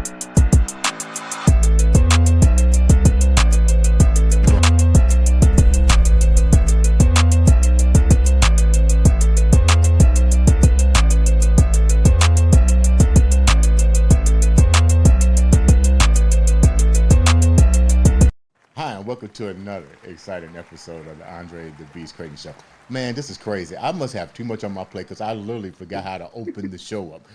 Hi, and welcome to another exciting episode of the Andre The Beast Crayton Show. Man, this is crazy. I must have too much on my plate because I literally forgot how to open the show up.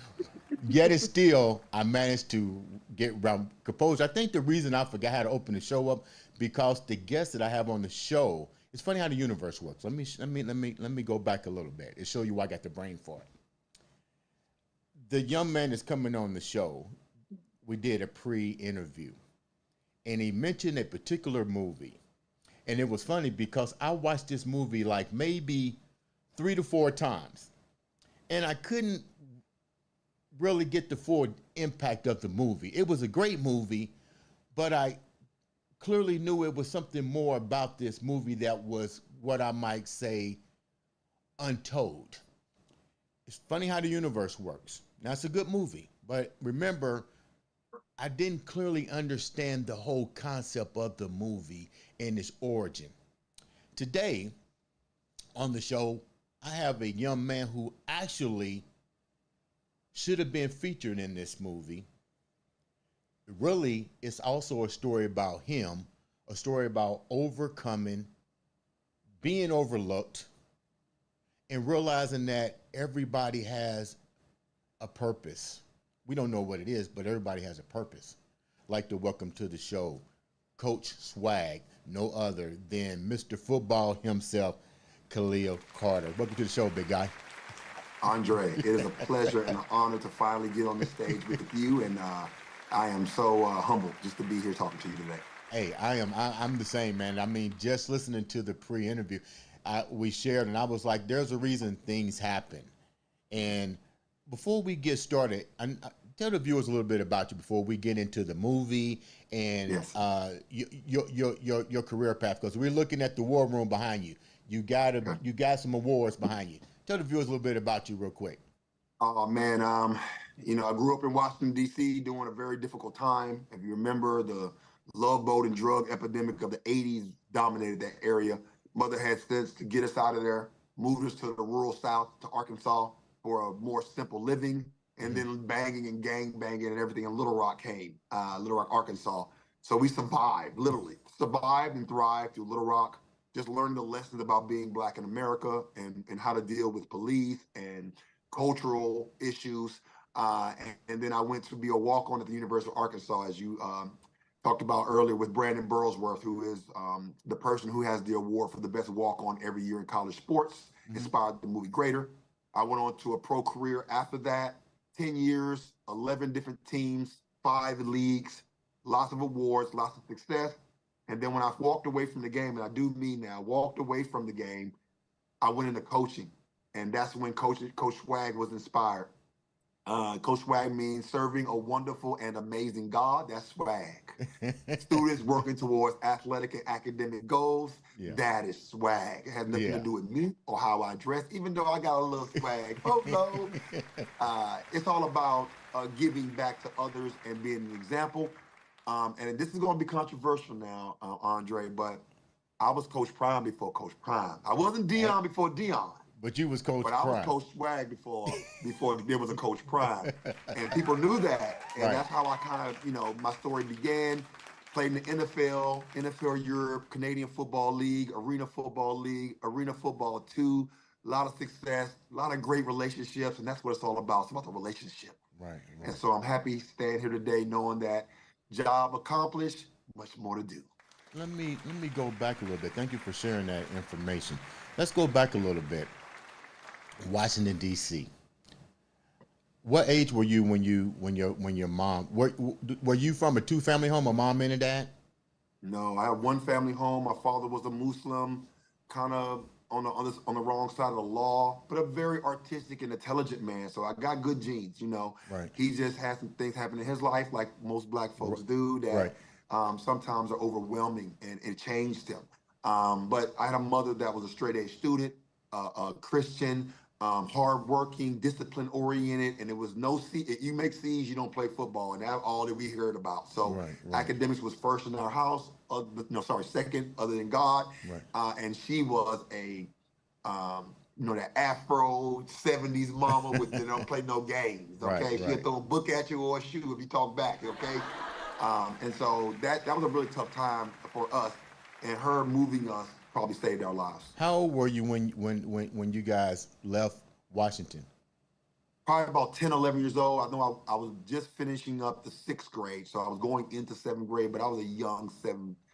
Yet it's still, I managed to get around composed. I think the reason I forgot how to open the show up because the guest that I have on the show, it's funny how the universe works. Let me go back a little bit and show you why I got the brain for it. The young man that's coming on the show, we did a pre-interview. And he mentioned a particular movie. And it was funny because I watched this movie like maybe 3 to 4 times. And I couldn't really get the full impact of the movie. It was a great movie, but I clearly knew it was something more about this movie that was what I might say untold. It's funny how the universe works. Now, it's a good movie, but remember, I didn't clearly understand the whole concept of the movie and its origin. Today on the show, I have a young man who actually should have been featured in this movie. Really, it's also a story about him, a story about overcoming, being overlooked, and realizing that everybody has a purpose. We don't know what it is, but everybody has a purpose. I'd like to welcome to the show, Coach Swaag, no other than Mr. Football himself, Kahlil Carter. Welcome to the show, big guy. Andre, it is a pleasure and an honor to finally get on the stage with you, and I am so humbled just to be here talking to you today. Hey, I'm the same, man. I mean, just listening to the pre-interview, we shared, and I was like, there's a reason things happen. And before we get started, tell the viewers a little bit about you before we get into the movie and Yes. Your career path, because we're looking at the war room behind you. You got some awards behind you. Tell the viewers a little bit about you real quick. Oh man, I grew up in Washington D.C. during a very difficult time. If you remember, the love boat and drug epidemic of the '80s dominated that area. Mother had sense to get us out of there, moved us to the rural South, to Arkansas, for a more simple living, and then banging and gang banging and everything in Little Rock came, Little Rock, Arkansas. So we survived, literally survived and thrived through Little Rock, just learned the lessons about being Black in America and how to deal with police and cultural issues. And then I went to be a walk-on at the University of Arkansas, as you talked about earlier, with Brandon Burlsworth, who is the person who has the award for the best walk-on every year in college sports, inspired the movie Greater. I went on to a pro career after that, 10 years, 11 different teams, 5 leagues, lots of awards, lots of success. And then when I walked away from the game, and I do mean now, walked away from the game, I went into coaching. And that's when Coach Swaag was inspired. Coach Swaag means serving a wonderful and amazing God. That's swag. Students working towards athletic and academic goals. Yeah. That is swag. It has nothing to do with me or how I dress, even though I got a little swag. Oh, no. It's all about giving back to others and being an example. And this is going to be controversial now, Andre, but I was Coach Prime before Coach Prime. I wasn't Dion before Dion. But you was Coach But Prime. I was Coach Swaag before there was a Coach Prime. And people knew that. And Right. that's how I kind of, my story began. Played in the NFL, NFL Europe, Canadian Football League, Arena Football 2. A lot of success, a lot of great relationships. And that's what it's all about. It's about the relationship. Right. And so I'm happy staying here today knowing that job accomplished, much more to do. Let me go back a little bit. Thank you for sharing that information. Let's go back a little bit. Washington D.C. What age were you when your mom were you from a 2-family home, a mom and a dad? No, I have one family home. My father was a Muslim, kind of on the wrong side of the law, but a very artistic and intelligent man. So I got good genes, Right. He just had some things happen in his life, like most Black folks do, that sometimes are overwhelming, and it changed him. But I had a mother that was a straight A student, a Christian, hardworking, discipline oriented, and it was no C. If you make C's, you don't play football, and that's all that we heard about. So Right, right, academics was first in our house. No, sorry, second, other than God. right. And she was a that Afro 70s mama with don't play no games. Right, Okay, she'll right. throw a book at you or a shoe if you talk back. Okay, and so that was a really tough time for us, and her moving us probably saved our lives. How old were you when you guys left Washington? Probably about 10, 11 years old. I know I was just finishing up the sixth grade, so I was going into seventh grade, but I was a young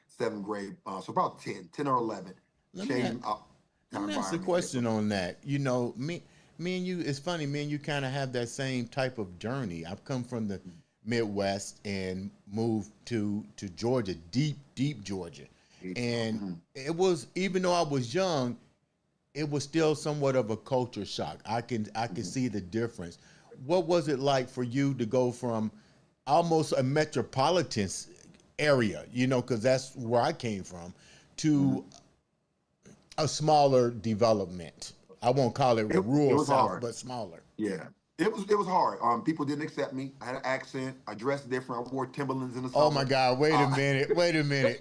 seventh grade, so about 10 or 11. Let me ask, Changing up let our me ask a environment. Yes, sir. question on that. You know, me and you. It's funny. Me and you kind of have that same type of journey. I've come from the Midwest and moved to Georgia, deep Georgia, and Mhm. it was, even though I was young, it was still somewhat of a culture shock. I can Mhm. see the difference. What was it like for you to go from almost a metropolitan area, because that's where I came from, Mhm. to a smaller development? I won't call it It rural was South, hard. but smaller. Yeah. It was hard. People didn't accept me. I had an accent. I dressed different. I wore Timberlands in the Oh my summer. God! Wait a Uh, minute! Wait a minute!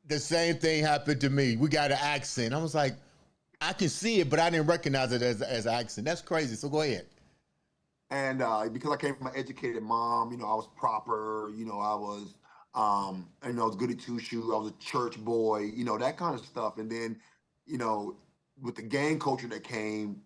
The same thing happened to me. We got an accent. I was like, I can see it, but I didn't recognize it as an accent. That's crazy. So go ahead. and because I came from an educated mom, I was proper. I was goody two shoes. I was a church boy. That kind of stuff. And then, you know, with the gang culture that came,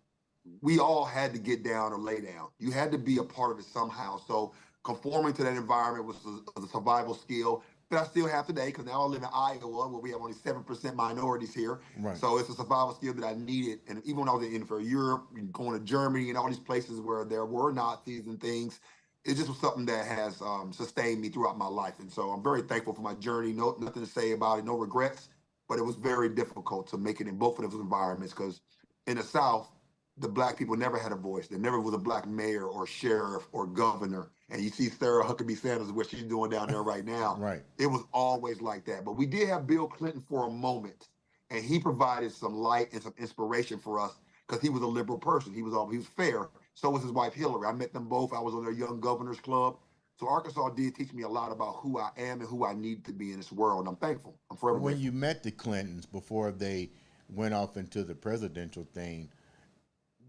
we all had to get down or lay down. You had to be a part of it somehow. So conforming to that environment was a survival skill that I still have today because now I live in Iowa where we have only 7% minorities here. Right. So it's a survival skill that I needed. And even when I was in for Europe, going to Germany and all these places where there were Nazis and things, it just was something that has sustained me throughout my life. And so I'm very thankful for my journey. No, nothing to say about it, no regrets. But it was very difficult to make it in both of those environments because in the South, the black people never had a voice. There never was a black mayor or sheriff or governor. And you see Sarah Huckabee Sanders, what she's doing down there right now. Right. It was always like that. But we did have Bill Clinton for a moment, and he provided some light and some inspiration for us because he was a liberal person. He was fair. So was his wife Hillary. I met them both. I was on their Young Governors Club. So Arkansas did teach me a lot about who I am and who I need to be in this world. And I'm thankful. I'm forever When you grateful. met the Clintons before they went off into the presidential thing,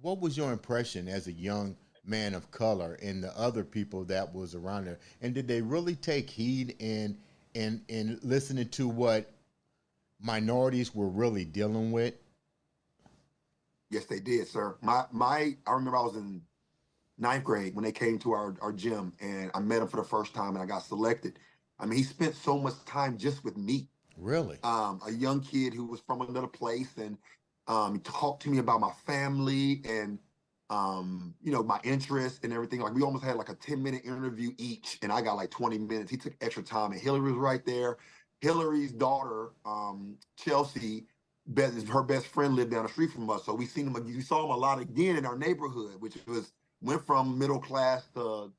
what was your impression as a young man of color and the other people that was around there? And did they really take heed in listening to what minorities were really dealing with? Yes, they did, sir. I remember I was in ninth grade when they came to our gym and I met him for the first time and I got selected. I mean, he spent so much time just with me, Really? a young kid who was from another place, and he talked to me about my family and my interests and everything. Like we almost had like a 10-minute interview each, and I got like 20 minutes. He took extra time, and Hillary was right there. Hillary's daughter, Chelsea, her best friend lived down the street from us, so we saw him a lot again in our neighborhood, which went from middle class to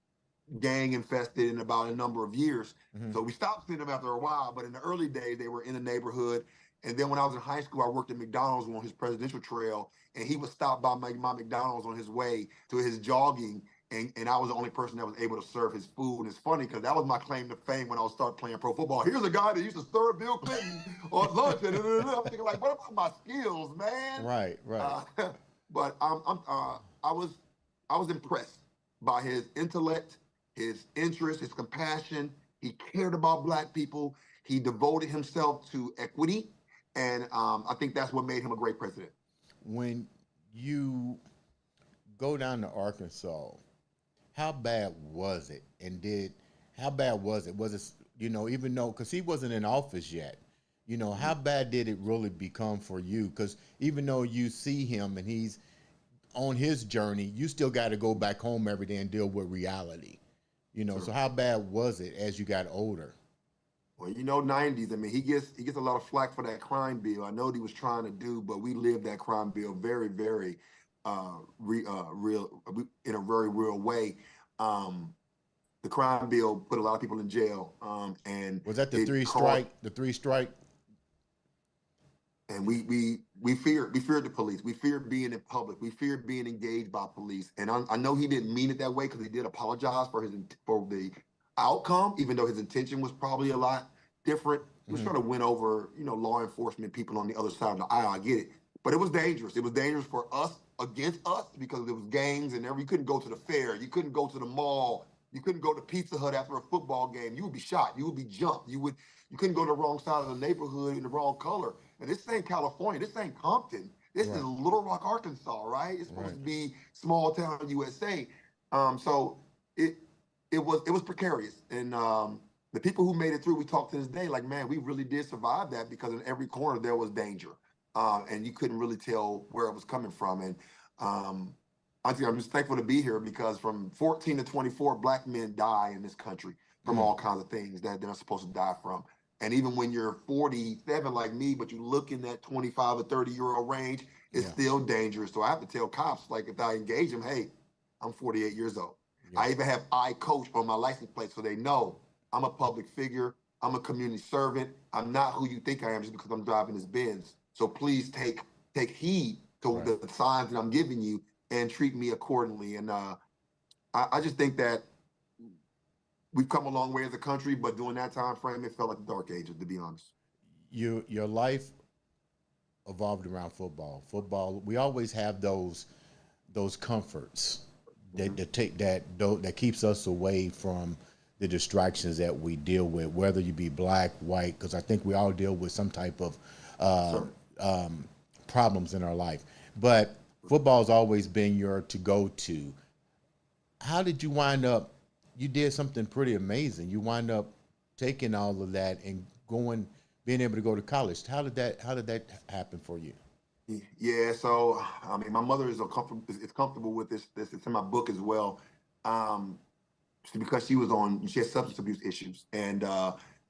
gang infested in about a number of years. Hmm. So we stopped seeing them after a while, but in the early days, they were in the neighborhood. And then when I was in high school, I worked at McDonald's on his presidential trail, and he would stop by my McDonald's on his way to his jogging. And I was the only person that was able to serve his food. And it's funny because that was my claim to fame when I was start playing pro football. Here's a guy that used to serve Bill Clinton on lunch. And I'm thinking like, what about my skills, man? Right, right. Uh, but I was impressed by his intellect, his interest, his compassion. He cared about black people. He devoted himself to equity, and I think that's what made him a great president. When you go down to Arkansas, how bad was it? And how bad was it? Was it, even though, because he wasn't in office yet, how bad did it really become for you? Because even though you see him and he's on his journey, you still got to go back home every day and deal with reality. Sure. So how bad was it as you got older? Well, 90s. I mean, he gets a lot of flack for that crime bill. I know what he was trying to do, but we lived that crime bill very, very real in a very real way. Um, the crime bill put a lot of people in jail, and Was that the it three caused strike? The three strike? And we feared the police. We feared being in public. We feared being engaged by police. And I know he didn't mean it that way, because he did apologize for the outcome, even though his intention was probably a lot different. He was trying to win over, law enforcement people on the other side of the aisle. I get it, but it was dangerous. It was dangerous for us, against us, because there was gangs and you couldn't go to the fair, you couldn't go to the mall, you couldn't go to Pizza Hut after a football game. You would be shot. You would be jumped. You couldn't go to the wrong side of the neighborhood in the wrong color. And this ain't California. This ain't Compton. This is Right. Little Rock, Arkansas, right? It's supposed Right. to be small town USA. So it was precarious. And the people who made it through, we talked to this day, like, man, we really did survive that, because in every corner there was danger. And you couldn't really tell where it was coming from. And I think I'm just thankful to be here, because from 14 to 24, Black men die in this country from all kinds of things that they're not supposed to die from. And even when you're 47 like me, but you look in that 25 or 30-year-old range, it's Yeah. still dangerous. So I have to tell cops, like, if I engage them, hey, I'm 48 years old. Yeah. I even have I coach on my license plate, so they know I'm a public figure. I'm a community servant. I'm not who you think I am just because I'm driving this Benz. So please take heed to Right. the signs that I'm giving you and treat me accordingly. And I just think that we've come a long way as a country, but during that time frame, it felt like the dark ages, to be honest. Your life evolved around football. Football. We always have those comforts that keeps us away from the distractions that we deal with, whether you be black, white, because I think we all deal with some type of Sure. problems in our life. But football's always been your to go to. How did you wind up? You did something pretty amazing. You wind up taking all of that and being able to go to college. How did that happen for you? Yeah, so I mean, my mother is comfortable with this. It's in my book as well, um, because she has substance abuse issues, and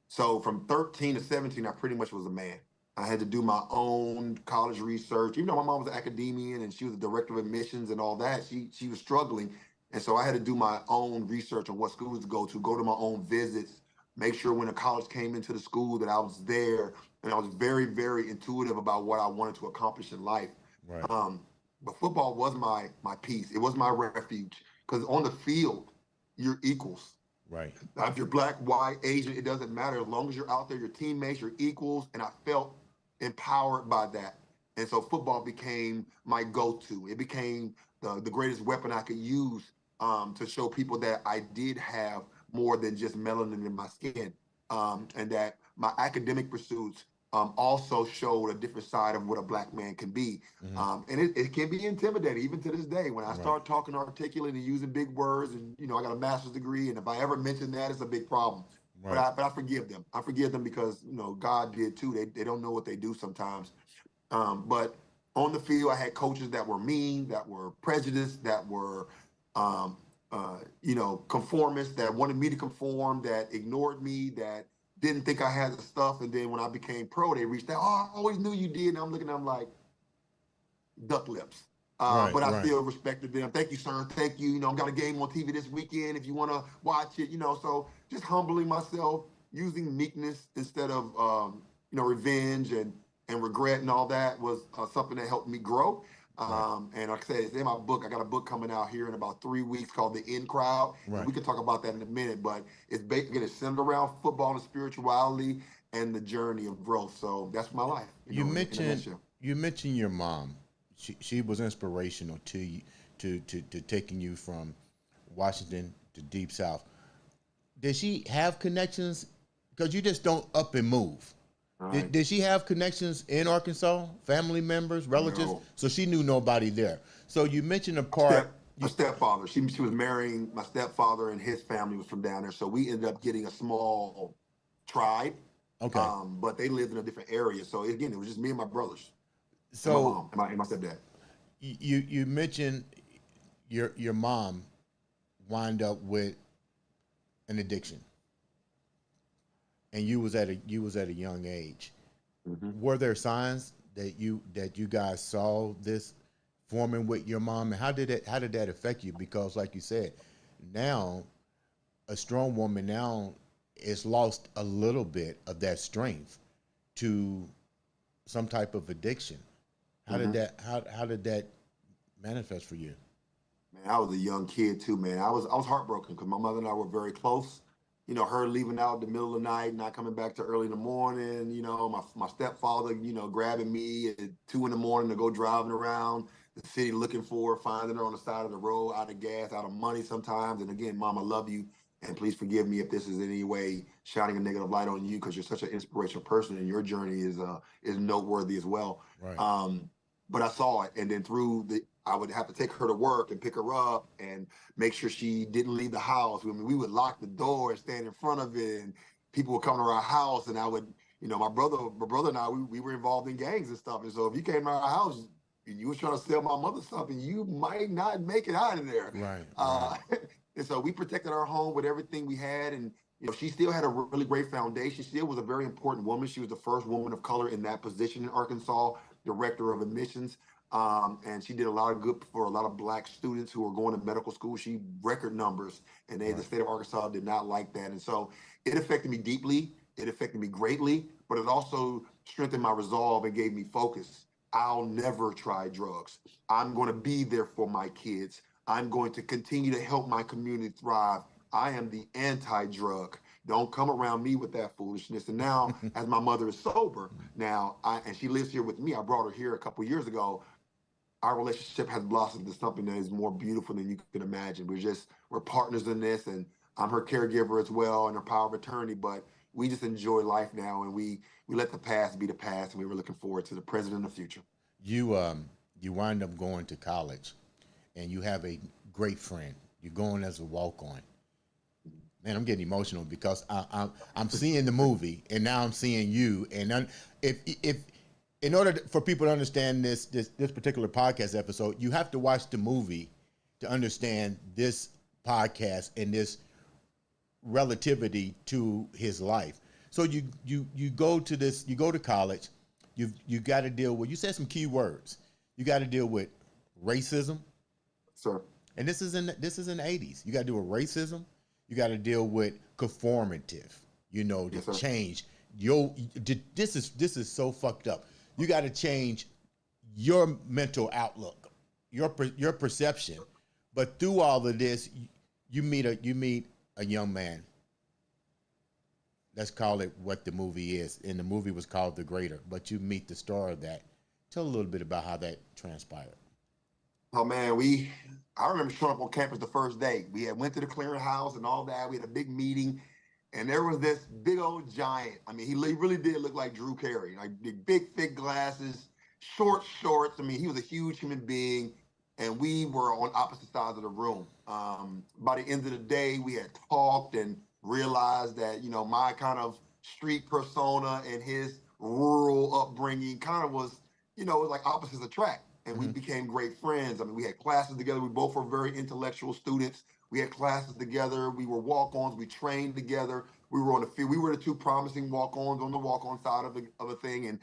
so from 13 to 17, I pretty much was a man. I had to do my own college research. Even though my mom was an academician and she was a director of admissions and all that, she was struggling, and so I had to do my own research on what schools to go to my own visits, make sure when a college came into the school that I was there, and I was very, very intuitive about what I wanted to accomplish in life. Right. Um, but football was my peace. It was my refuge, because on the field, you're equals. Right. Now, if you're black, white, Asian, it doesn't matter. As long as you're out there, your teammates, your equals. And I felt empowered by that. And so football became my go-to. It became the greatest weapon I could use, to show people that I did have more than just melanin in my skin, and that my academic pursuits also showed a different side of what a black man can be. Hmm. And it can be intimidating, even to this day, when I Right. start talking articulate and using big words. And I got a master's degree, and if I ever mention that, it's a big problem. But Right. I forgive them. I forgive them, because God did too. They don't know what they do sometimes. But on the field, I had coaches that were mean, that were prejudiced, that were, um, conformists, that wanted me to conform, that ignored me, that didn't think I had the stuff. And then when I became pro, they reached out. Oh, I always knew you did. And I'm looking at them like duck lips. Right. But I Right. still respected them. Thank you, sir. Thank you. I've got a game on TV this weekend if you want to watch it. So just humbling myself, using meekness instead of revenge and regret and all that was something that helped me grow. Right. And like I said, it's in my book. I got a book coming out here in about 3 weeks called The In Crowd. And Right. we can talk about that in a minute, but it's basically centered around football and spirituality and the journey of growth. So that's my life, You in a mentioned nutshell. you mentioned your mom. She was inspirational to you, to taking you from Washington to Deep South. Did she have connections? Because you just don't up and move. All Did, right. did she have connections in Arkansas? Family members, relatives? No. So she knew nobody there. So you mentioned a Step, part. a stepfather. She was marrying my stepfather, and his family was from down there. So we ended up getting a small tribe, Okay. but they lived in a different area. So again, it was just me and my brothers and my So mom and my stepdad. you mentioned your mom wind up with an addiction, and you was at a young age. Hmm. Were there signs that you guys saw this forming with your mom, and how did that affect you? Because like you said, now a strong woman now is lost a little bit of that strength to some type of addiction. How did Mm-hmm. that manifest for you? Man, I was a young kid too, man. I was heartbroken because my mother and I were very close. You know, her leaving out in the middle of the night, not coming back till early in the morning. You know, my stepfather, grabbing me at 2 in the morning to go driving around the city looking for her, finding her on the side of the road, out of gas, out of money sometimes. And again, Mom, I love you, and please forgive me if this is in any way shining a negative light on you because you're such an inspirational person and your journey is noteworthy as well. Right. But I saw it, and then I would have to take her to work and pick her up and make sure she didn't leave the house. I mean, we would lock the door and stand in front of it, and people would come to our house, and I would, my brother and I, we were involved in gangs and stuff. And so if you came to our house and you was trying to sell my mother something, you might not make it out of there. Right. And so we protected our home with everything we had, and she still had a really great foundation. She still was a very important woman. She was the first woman of color in that position in Arkansas, director of admissions. And she did a lot of good for a lot of Black students who were going to medical school. She record numbers, and the state of Arkansas did not like that. And so it affected me deeply. It affected me greatly, but it also strengthened my resolve and gave me focus. I'll never try drugs. I'm going to be there for my kids. I'm going to continue to help my community thrive. I am the anti-drug. Don't come around me with that foolishness. And now, as my mother is sober now, and she lives here with me, I brought her here a couple years ago. Our relationship has blossomed into something that is more beautiful than you can imagine. We're partners in this, and I'm her caregiver as well and her power of attorney. But we just enjoy life now, and we let the past be the past, and we were looking forward to the present and the future. You wind up going to college, and you have a great friend. You're going as a walk-on. Man, I'm getting emotional because I'm seeing the movie, and now I'm seeing you. And if in order for people to understand this particular podcast episode, you have to watch the movie to understand this podcast and this relativity to his life. So you go to college, you got to deal with, you said some key words. You got to deal with racism. Sir. And this is in the 80s. You got to deal with racism. You got to deal with conformative. The Yes, change. This is so fucked up. You got to change your mental outlook, your perception. But through all of this, you meet a young man. Let's call it what the movie is. And the movie was called The Greater. But you meet the star of that. Tell a little bit about how that transpired. Oh man, I remember showing up on campus the first day. We had went to the clearinghouse and all that. We had a big meeting, and there was this big old giant. I mean, he really did look like Drew Carey, like big, thick glasses, short shorts. I mean, he was a huge human being, and we were on opposite sides of the room. By the end of the day, we had talked and realized that my kind of street persona and his rural upbringing kind of was, it was like opposites attract. And we became great friends. I mean, we had classes together. We both were very intellectual students. We had classes together. We were walk-ons. We trained together. We were on the field. We were the two promising walk-ons on the walk-on side of a thing. And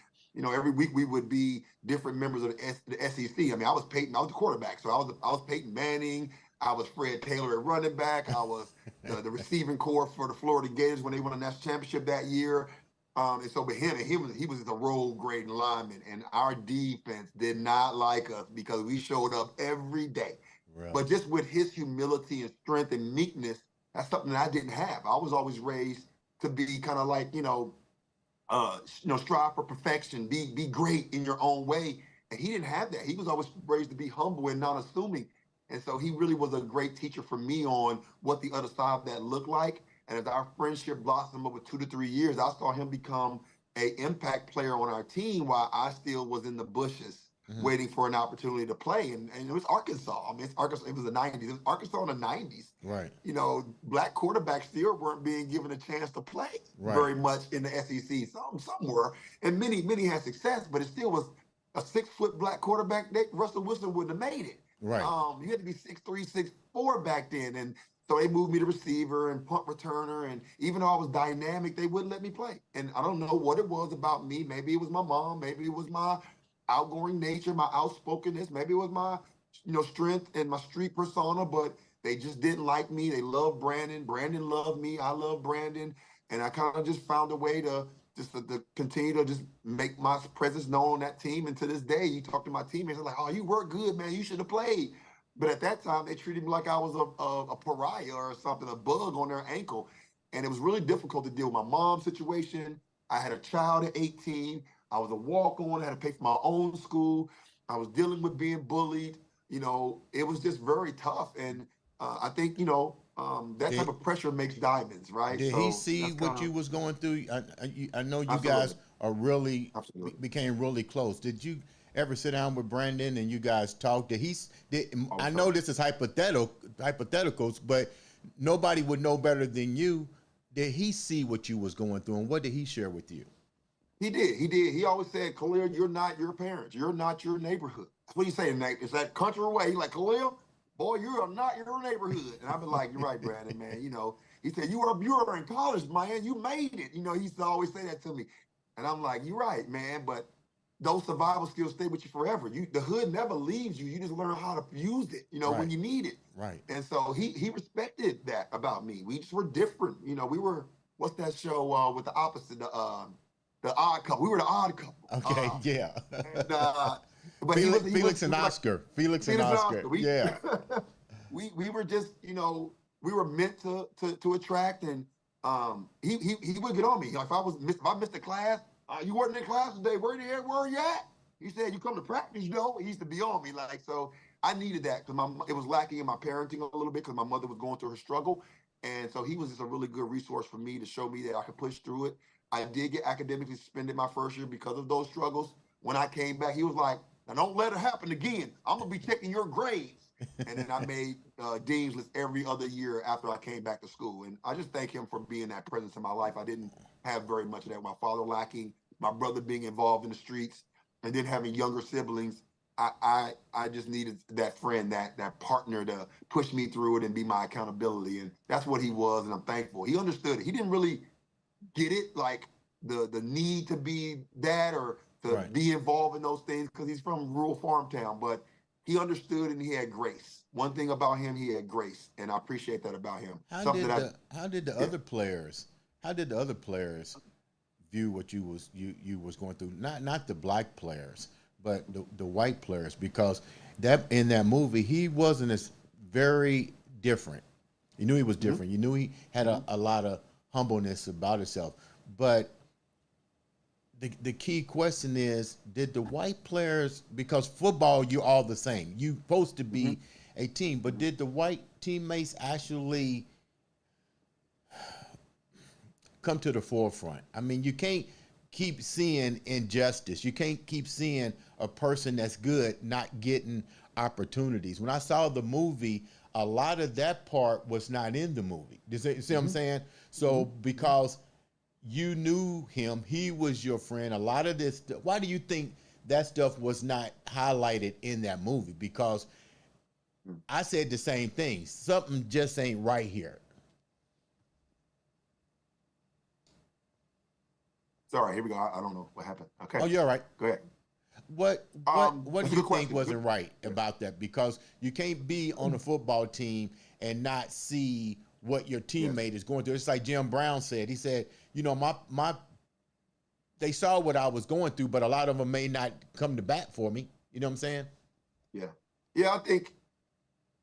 every week we would be different members of the SEC. I mean, I was the quarterback, so I was Peyton Manning. I was Fred Taylor at running back. I was the receiving corps for the Florida Gators when they won a national championship that year. And so, but he was the road grading lineman, and our defense did not like us because we showed up every day. Really? But just with his humility and strength and meekness, that's something that I didn't have. I was always raised to be kind of like, strive for perfection, be great in your own way. And he didn't have that. He was always raised to be humble and not assuming. And so he really was a great teacher for me on what the other side of that looked like. And as our friendship blossomed over 2 to 3 years, I saw him become an impact player on our team while I still was in the bushes waiting for an opportunity to play. And it was Arkansas. I mean, it's Arkansas. It was the 90s. It was Arkansas in the 90s. Right. Black quarterbacks still weren't being given a chance to play very much in the SEC. Some were. And many had success, but it still was a 6-foot black quarterback. Russell Wilson wouldn't have made it. Right. You had to be 6'3", 6'4" back then. And so they moved me to receiver and punt returner. And even though I was dynamic, they wouldn't let me play. And I don't know what it was about me. Maybe it was my mom. Maybe it was my outgoing nature, my outspokenness. Maybe it was my, strength and my street persona. But they just didn't like me. They loved Brandon. Brandon loved me. I loved Brandon. And I kind of just found a way to just to continue to just make my presence known on that team. And to this day, you talk to my teammates, they're like, "Oh, you work good, man. You should have played." But at that time, they treated me like I was a pariah or something, a bug on their ankle. And it was really difficult to deal with my mom's situation. I had a child at 18. I was a walk-on. I had to pay for my own school. I was dealing with being bullied. It was just very tough. And I think, that type Did of pressure makes diamonds, right? did he So see that's what kind you of, was going through? I know you guys absolutely, are really absolutely, became really close. Did you ever sit down with Brandon and you guys talk? all I the know time. this is hypotheticals, but nobody would know better than you. Did he see what you was going through, and what did he share with you? He did. He did. He always said, "Kahlil, you're not your parents. You're not your neighborhood." That's what he's saying, Nate. It's that country way. He's like, "Kahlil, boy, you are not your neighborhood." And I've been like, "You're right, Brandon, man. He said, you are in college, man. You made it. He used to always say that to me. And I'm like, "You're right, man. But those survival skills stay with you forever. The hood never leaves you. You just learn how to use it, when Right, you need it." right. And so he respected that about me. We just were different. We were, what's that show with the opposite, the odd couple. We were the odd couple. Okay, yeah. And but he was Felix, he was Felix he and was like Oscar. Felix and Felix and Oscar. Oscar. We Yeah. we were just, we were meant to attract. And he would get on me. Like if I missed a class, you weren't in class today. Where you at? He said, "You come to practice, He used to be on me, like, so. I needed that because it was lacking in my parenting a little bit because my mother was going through her struggle. And so he was just a really good resource for me to show me that I could push through it. I did get academically suspended my first year because of those struggles. When I came back, he was like, "Now don't let it happen again. I'm gonna be checking your grades." And then I made dean's list every other year after I came back to school. And I just thank him for being that presence in my life. I didn't have very much of that. My father lacking, my brother being involved in the streets, and then having younger siblings. I just needed that friend, that partner to push me through it and be my accountability. And that's what he was, and I'm thankful. He understood it. He didn't really get it, like the need to be that or to Right. be involved in those things because he's from rural farm town, but he understood and he had grace. One thing about him, he had grace, and I appreciate that about him. Something that How did the yeah. other players view what you was going through? Not the black players, but the white players, because that in that movie he wasn't as very different. You knew he was Mm-hmm, different. You knew he had mm-hmm, a lot of humbleness about himself. But the key question is, did the white players, because football you all the same, you supposed to mm-hmm, be a team, but did the white teammates actually come to the forefront? I mean, you can't keep seeing injustice. You can't keep seeing a person that's good not getting opportunities. When I saw the movie, a lot of that part was not in the movie. You see what I'm mm-hmm, saying? mm-hmm. So because you knew him, he was your friend. A lot of this, why do you think that stuff was not highlighted in that movie? Because I said the same thing. Something just ain't right here. Sorry, here we go. I don't know what happened. Okay, Oh, you're all right. go ahead. What That's do a you good think question. wasn't right about that? Because you can't be on a football team and not see what your Yes. teammate is going through. It's like Jim Brown said. He said, my they saw what I was going through, but a lot of them may not come to bat for me. You know what I'm saying? Yeah. Yeah, I think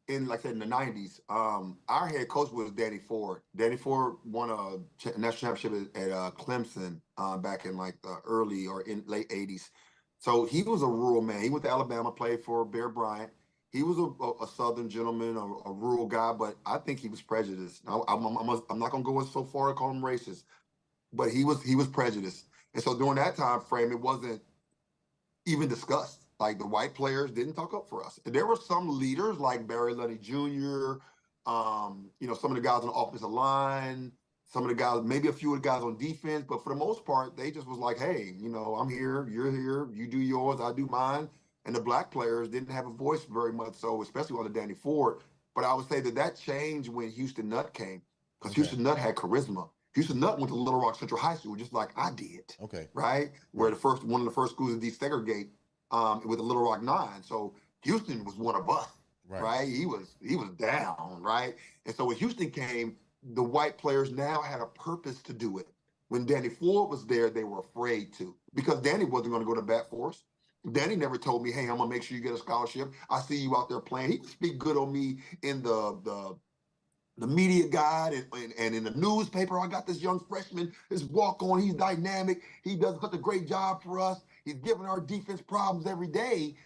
in, like I said, in the '90s, our head coach was Danny Ford. Danny Ford won a national championship at Clemson back in like the early or in late '80s. So he was a rural man. He went to Alabama, played for Bear Bryant. He was a Southern gentleman, a rural guy, but I think he was prejudiced. I'm not gonna go so far to call him racist, but he was prejudiced. And so during that time frame, it wasn't even discussed. Like the white players didn't talk up for us. And there were some leaders like Barry Lundy Jr., some of the guys on the offensive line, some of the guys, maybe a few of the guys on defense, but for the most part, they just was like, "Hey, I'm here, you're here, you do yours, I do mine." And the black players didn't have a voice very much, so especially under Danny Ford. But I would say that changed when Houston Nutt came, because Okay. Houston Nutt had charisma. Houston Nutt went to Little Rock Central High School just like I did, Okay. right? Where Right. the first one of the first schools to desegregate with the Little Rock Nine. So Houston was one of us, Right. right? He was down, right? And so when Houston came, the white players now had a purpose to do it. When Danny Ford was there, they were afraid to, because Danny wasn't going to go to bat for us. Danny never told me, "Hey, I'm gonna make sure you get a scholarship. I see you out there playing." He would speak good on me in the media guide and in the newspaper. "I got this young freshman, this walk on. He's dynamic. He does such a great job for us. He's giving our defense problems every day."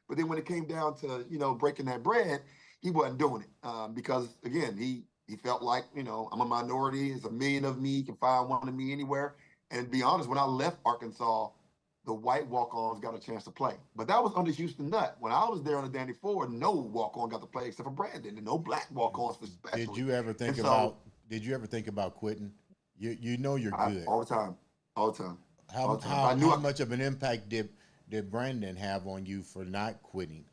But then when it came down to breaking that bread, he wasn't doing it because again he felt like I'm a minority. There's a million of me. You can find one of me anywhere. And to be honest, when I left Arkansas, the white walk-ons got a chance to play. But that was under Houston Nutt. When I was there under Danny Ford, no walk-on got to play except for Brandon, and no black walk-ons especially. Did you ever think And about? so Did you ever think about quitting? You know you're I, good. all the time, all the time, all How the time. how I knew how I. much of an impact did Brandon have on you for not quitting?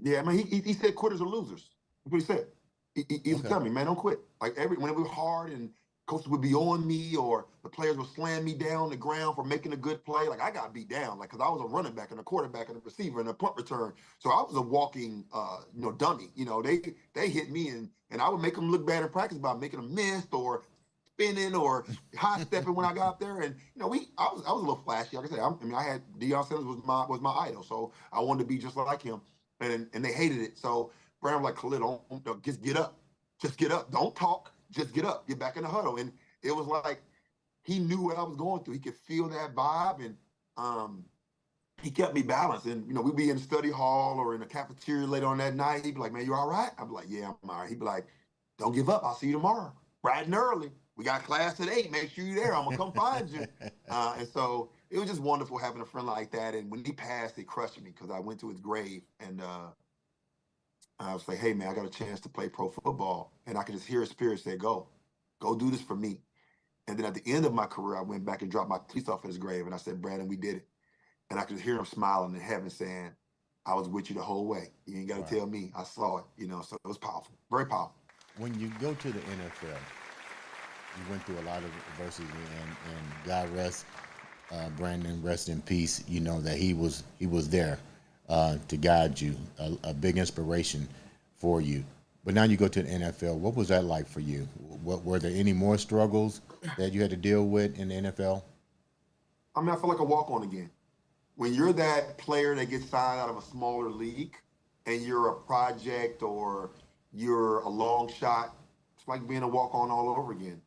Yeah, I mean, he said quitters are losers. That's what he said. He used to Okay. tell me, "Man, don't quit." Like when it was hard and coaches would be on me or the players would slam me down the ground for making a good play. Like I got beat down, like because I was a running back and a quarterback and a receiver and a punt return. So I was a walking, dummy. They hit me and I would make them look bad in practice by making them miss or spinning or high stepping when I got there. And I was a little flashy. Like I said, I had Deion Sanders was my idol, so I wanted to be just like him. And they hated it. So Brandon was like, "Kahlil, don't just get up, don't talk, just get up, get back in the huddle." And it was like he knew what I was going through. He could feel that vibe, and um, he kept me balanced. And we'd be in the study hall or in the cafeteria later on that night. He'd be like, "Man, you all right?" I'd be like, "Yeah, I'm all right." He'd be like, "Don't give up. I'll see you tomorrow, bright and early. We got class at 8. Make sure you're there. I'm gonna come find you." And so it was just wonderful having a friend like that. And when he passed, it crushed me because I went to his grave and I was like, "Hey man, I got a chance to play pro football," and I could just hear his spirit say, go do this for me." And then at the end of my career, I went back and dropped my cleats off at his grave, and I said, "Brandon, we did it." And I could hear him smiling in heaven, saying, "I was with you the whole way. You ain't got to Wow. tell me. I saw it." So it was powerful, very powerful. When you go to the NFL, you went through a lot of adversity, and God rest Brandon, rest in peace. You know that he was there to guide you, a big inspiration for you. But now you go to the NFL. What was that like for you? What were there any more struggles that you had to deal with in the NFL? I mean, I feel like a walk on again. When you're that player that gets signed out of a smaller league and you're a project or you're a long shot, it's like being a walk on all over again.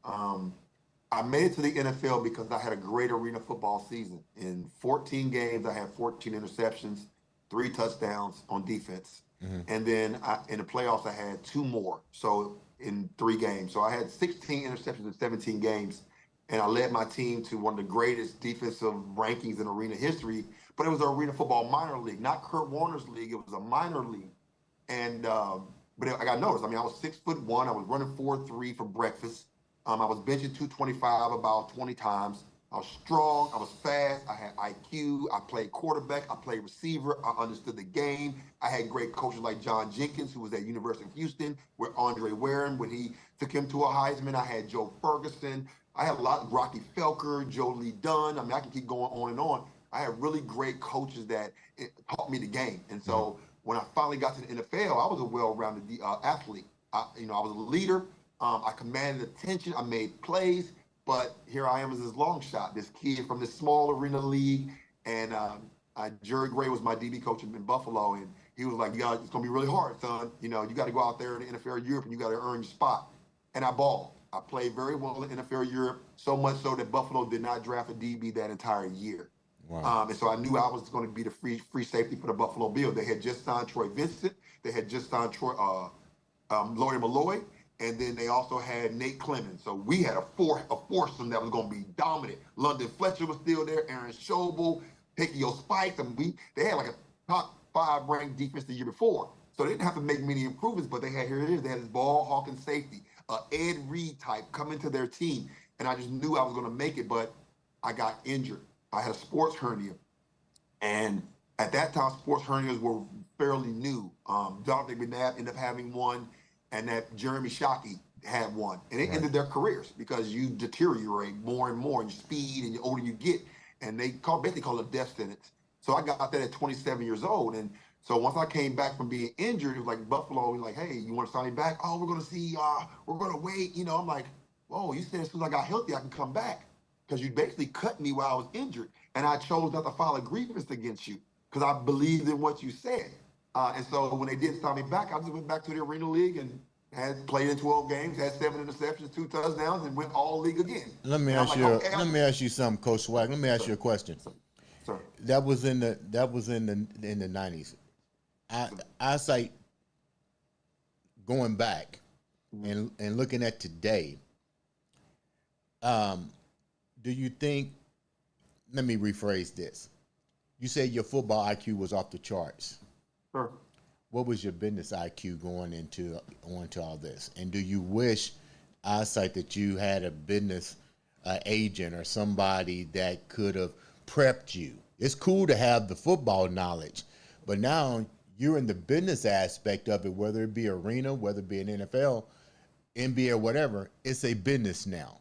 I made it to the NFL because I had a great arena football season. In 14 games, I had 14 interceptions, 3 touchdowns on defense. Hmm. And then in the playoffs, I had 2 more. So in 3 games. So I had 16 interceptions in 17 games. And I led my team to one of the greatest defensive rankings in arena history. But it was an arena football minor league, not Kurt Warner's league. It was a minor league. And but I got noticed. I mean, I was 6'1". I was running 4.3 for breakfast. I was benching 225 about 20 times. I was strong. I was fast. I had IQ. I played quarterback. I played receiver. I understood the game. I had great coaches like John Jenkins, who was at University of Houston, with Andre Warren when he took him to a Heisman. I had Joe Ferguson. I had a lot, Rocky Felker, Joe Lee Dunn. I mean, I can keep going on and on. I had really great coaches that taught me the game. And so when I finally got to the NFL, I was a well-rounded athlete. I was a leader. I commanded attention. I made plays. But here I am as this long shot, this kid from this small arena league. And Jerry Gray was my DB coach in Buffalo. And he was like, it's going to be really hard, son. You got to go out there in the NFL Europe and you got to earn your spot. And I balled. I played very well in NFL Europe, so much so that Buffalo did not draft a DB that entire year. Wow. And so I knew I was going to be the free safety for the Buffalo Bills. They had just signed Troy Vincent. They had just signed Lawyer Malloy. And then they also had Nate Clemens. So we had a foursome that was going to be dominant. London Fletcher was still there. Aaron Schobel, Pekio Spikes. And they had like a top 5 ranked defense the year before. So they didn't have to make many improvements, but here it is. They had this ball hawking safety, Ed Reed type coming to their team. And I just knew I was going to make it, but I got injured. I had a sports hernia. And at that time, sports hernias were fairly new. Jonathan McNabb ended up having one, and that Jeremy Shockey had one. And it ended their careers because you deteriorate more and more in your speed and the older you get. And they basically call it a death sentence. So I got that at 27 years old. And so once I came back from being injured, it was like Buffalo was like, "Hey, you want to sign me back?" "Oh, we're going to see, we're going to wait." I'm like, whoa, you said as soon as I got healthy, I can come back. Because you basically cut me while I was injured. And I chose not to file a grievance against you because I believed in what you said. And so when they did sign me back, I just went back to the Arena League and had played in 12 games, had 7 interceptions, 2 touchdowns, and went all league again. And I'm like, okay, Let me ask you something, Coach Swaag. Let me ask sir, you a question. sir, sir, That was in the 90s. sir. I say going back Mhm. and looking at today, um, do you think, let me rephrase this. You said your football IQ was off the charts. Sure. What was your business IQ going into all this? And do you wish eyesight that you had a business agent or somebody that could have prepped you? It's cool to have the football knowledge, but now you're in the business aspect of it, whether it be arena, whether it be an NFL, NBA, or whatever. It's a business now.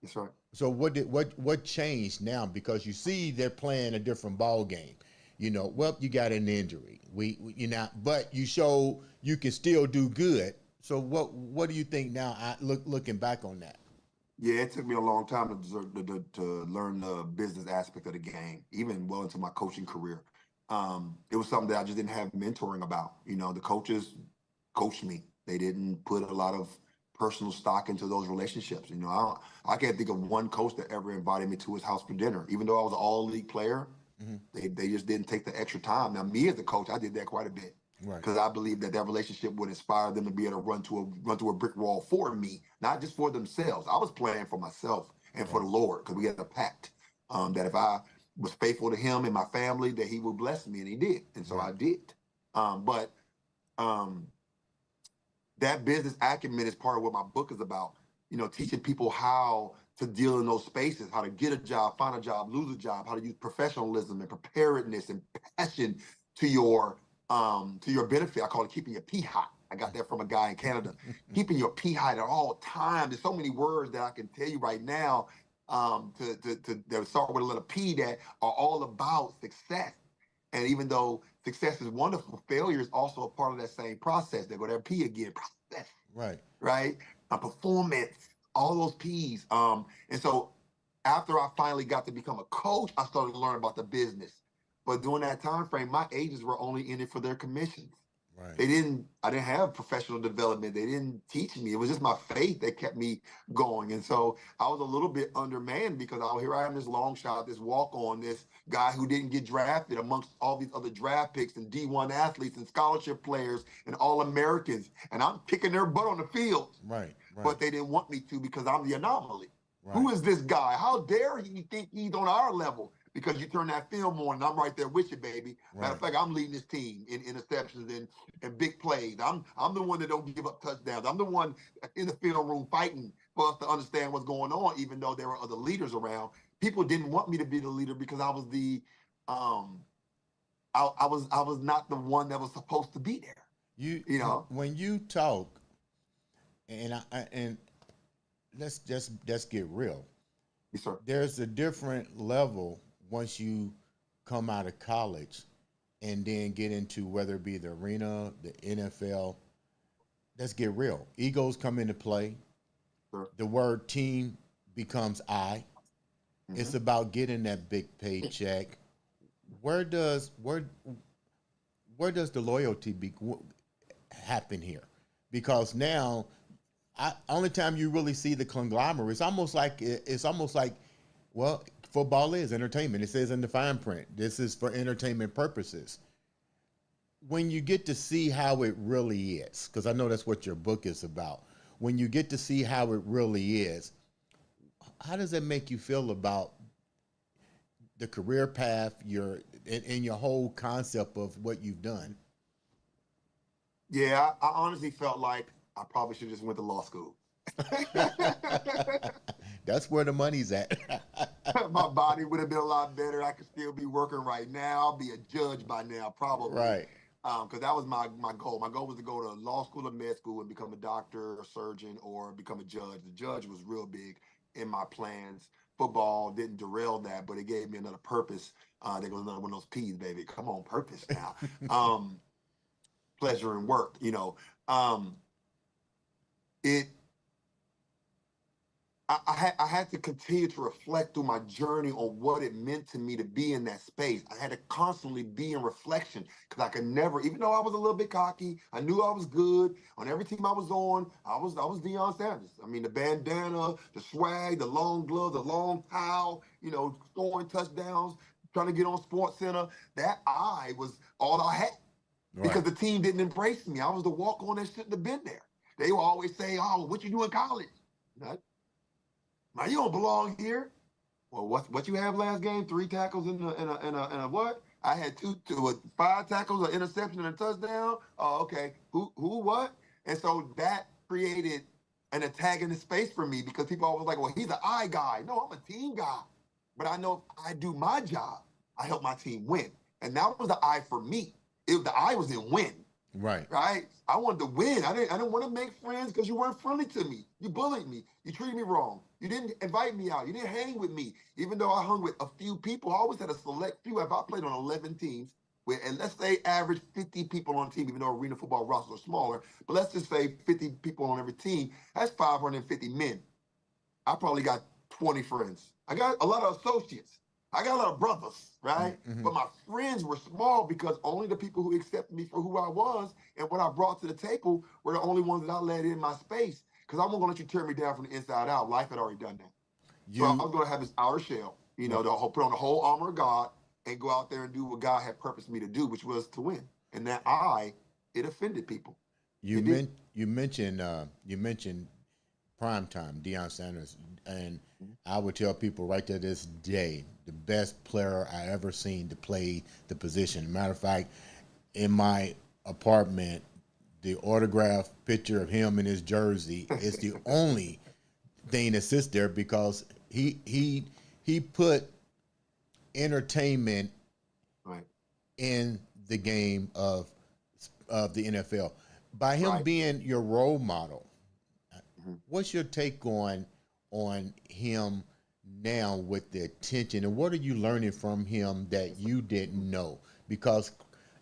That's right. So what changed now? Because you see they're playing a different ball game. You know, well, you got an injury. You know, but you show you can still do good. So what do you think now? Looking back on that. Yeah, it took me a long time to learn the business aspect of the game, even well into my coaching career. It was something that I just didn't have mentoring about. You know, the coaches coached me. They didn't put a lot of personal stock into those relationships. You know, I can't think of one coach that ever invited me to his house for dinner, even though I was an all league player. Hmm. They just didn't take the extra time. Now, me as a coach, I did that quite a bit Right. because I believe that relationship would inspire them to be able to run through a brick wall for me, not just for themselves. I was playing for myself and for Right. the Lord because we had a pact that if I was faithful to Him and my family, that He would bless me, and He did, and so Right. I did. But um, that business acumen is part of what my book is about. You know, teaching people how to deal in those spaces, how to get a job, find a job, lose a job, how to use professionalism and preparedness and passion to your benefit. I call it keeping your pee hot. I got that from a guy in Canada. Keeping your pee hot at all times. There's so many words that I can tell you right now that start with a little P that are all about success. And even though success is wonderful, failure is also a part of that same process. They go there, P again, process, Right. right? A performance, all those P's. And so after I finally got to become a coach, I started to learn about the business. But during that time frame, my agents were only in it for their commissions. Right. I didn't have professional development. They didn't teach me. It was just my faith that kept me going. And so I was a little bit undermanned because here I am, this long shot, this walk on, this guy who didn't get drafted amongst all these other draft picks and D1 athletes and scholarship players and All Americans. And I'm kicking their butt on the field, Right. Right. but they didn't want me to because I'm the anomaly. Right. Who is this guy? How dare he think he's on our level? Because you turn that film on and I'm right there with you, baby. Matter Right. of fact, I'm leading this team in interceptions and big plays. I'm the one that don't give up touchdowns. I'm the one in the film room fighting for us to understand what's going on, even though there were other leaders around. People didn't want me to be the leader because I was um I was not the one that was supposed to be there. You You know? when you talk, and let's get real. Yes, sir. There's a different level once you come out of college and then get into whether it be the arena, the NFL. Let's get real. Egos come into play. Sir. The word team becomes I. It's Mm-hmm. about getting that big paycheck. Where does the loyalty happen here? Because now, only time you really see the conglomerate, it's almost like, well, football is entertainment. It says in the fine print, this is for entertainment purposes. When you get to see how it really is, because I know that's what your book is about. When you get to see how it really is, how does that make you feel about the career path, and your whole concept of what you've done? Yeah, I honestly felt like I probably should just went to law school. That's where the money's at. My body would have been a lot better. I could still be working right now. I'll be a judge by now, probably. Right. Because that was my goal. My goal was to go to law school or med school and become a doctor, a surgeon, or become a judge. The judge was real big in my plans. Football didn't derail that, but it gave me another purpose. There goes another one of those P's, baby. Come on, purpose now. Um, Pleasure and work. You know, it I had to continue to reflect through my journey on what it meant to me to be in that space. I had to constantly be in reflection because I could never, even though I was a little bit cocky, I knew I was good. On every team I was on, I was Deion Sanders. I mean, the bandana, the swag, the long glove, the long towel, scoring touchdowns, trying to get on Sports Center. That I was all I had because Right. the team didn't embrace me. I was the walk on that shouldn't have been there. They would always say, "Oh, what you do in college?" Now you don't belong here. Well, what you have last game? 3 tackles in a what? I had two 5 tackles, an interception, and a touchdown. Oh, okay. Who what? And so that created an antagonist space for me because people always like, well, he's an I guy. No, I'm a team guy. But I know if I do my job, I help my team win. And that was the I for me. The I was in win. Right. Right? I wanted to win. I didn't want to make friends because you weren't friendly to me. You bullied me. You treated me wrong. You didn't invite me out. You didn't hang with me. Even though I hung with a few people, I always had a select few. If I played on 11 teams, and let's say average 50 people on a team, even though arena football rosters are smaller, but let's just say 50 people on every team, that's 550 men. I probably got 20 friends. I got a lot of associates. I got a lot of brothers, right? Mm-hmm. But my friends were small because only the people who accepted me for who I was and what I brought to the table were the only ones that I let in my space. Because I wasn't going to let you tear me down from the inside out. Life had already done that. So I You was going to have this outer shell, right. put on the whole armor of God and go out there and do what God had purposed me to do, which was to win. And it offended people. You It did. mentioned prime time, Deion Sanders, and I would tell people right to this day, the best player I ever seen to play the position. Matter of fact, in my apartment, the autographed picture of him in his jersey is the only thing that sits there because he put entertainment Right. in the game of the NFL by him Right. being your role model. Mhm. What's your take on him now with the attention, and what are you learning from him that you didn't know? Because